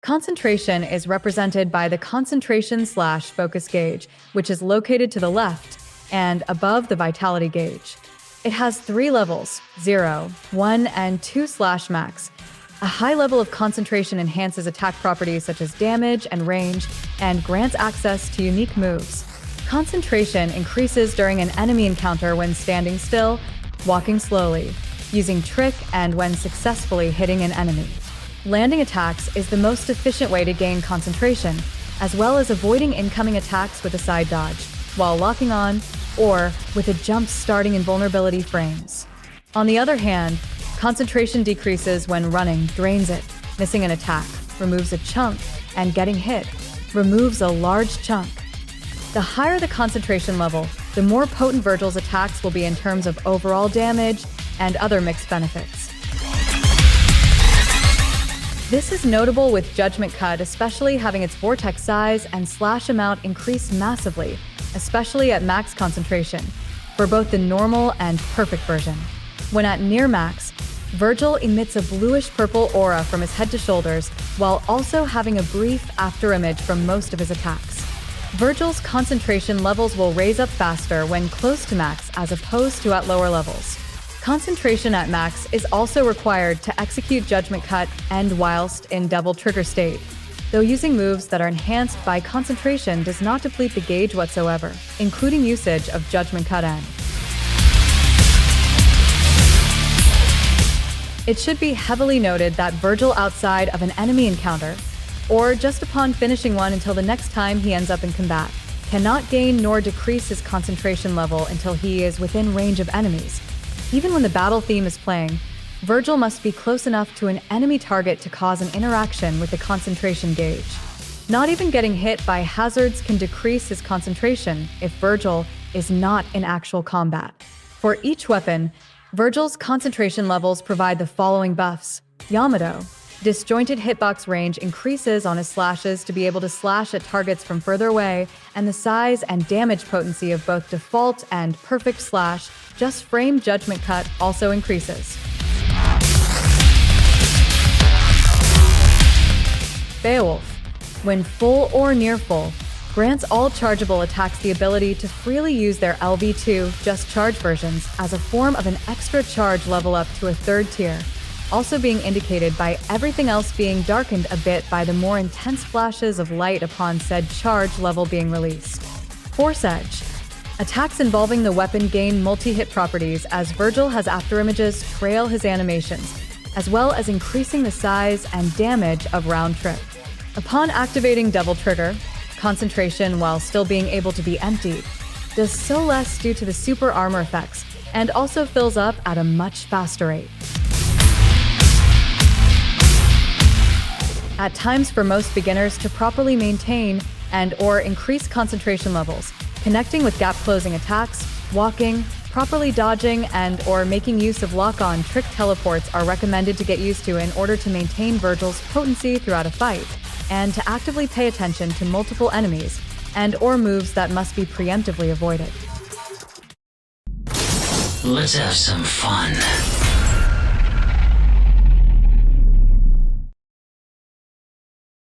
Concentration is represented by the concentration/focus gauge, which is located to the left and above the vitality gauge. It has 3 levels, 0, 1, and 2/max. A high level of concentration enhances attack properties such as damage and range, and grants access to unique moves. Concentration increases during an enemy encounter when standing still, walking slowly, using trick, and when successfully hitting an enemy. Landing attacks is the most efficient way to gain concentration, as well as avoiding incoming attacks with a side dodge, while locking on, or with a jump starting invulnerability frames. On the other hand, concentration decreases when running drains it, missing an attack, removes a chunk, and getting hit removes a large chunk. The higher the concentration level, the more potent Vergil's attacks will be in terms of overall damage and other mixed benefits. This is notable with Judgment Cut, especially having its vortex size and slash amount increase massively, especially at max concentration, for both the normal and perfect version. When at near max, Vergil emits a bluish-purple aura from his head to shoulders, while also having a brief afterimage from most of his attacks. Vergil's concentration levels will raise up faster when close to max as opposed to at lower levels. Concentration at max is also required to execute Judgment Cut and whilst in double trigger state, though using moves that are enhanced by concentration does not deplete the gauge whatsoever, including usage of Judgment Cut N. It should be heavily noted that Vergil outside of an enemy encounter, or just upon finishing one until the next time he ends up in combat, cannot gain nor decrease his concentration level until he is within range of enemies. Even when the battle theme is playing, Vergil must be close enough to an enemy target to cause an interaction with the concentration gauge. Not even getting hit by hazards can decrease his concentration if Vergil is not in actual combat. For each weapon, Vergil's concentration levels provide the following buffs. Yamato. Disjointed hitbox range increases on his slashes to be able to slash at targets from further away, and the size and damage potency of both default and perfect slash, just frame Judgment Cut also increases. Beowulf, when full or near full, grants all chargeable attacks the ability to freely use their LV2 just charge versions as a form of an extra charge level up to a 3rd tier, also being indicated by everything else being darkened a bit by the more intense flashes of light upon said charge level being released. Force Edge. Attacks involving the weapon gain multi-hit properties as Vergil has afterimages trail his animations, as well as increasing the size and damage of round trip. Upon activating double trigger, concentration while still being able to be emptied does so less due to the super armor effects, and also fills up at a much faster rate. At times for most beginners to properly maintain and/or increase concentration levels, connecting with gap-closing attacks, walking, properly dodging, and/or making use of lock-on trick teleports are recommended to get used to in order to maintain Vergil's potency throughout a fight, and to actively pay attention to multiple enemies and/or moves that must be preemptively avoided. Let's have some fun.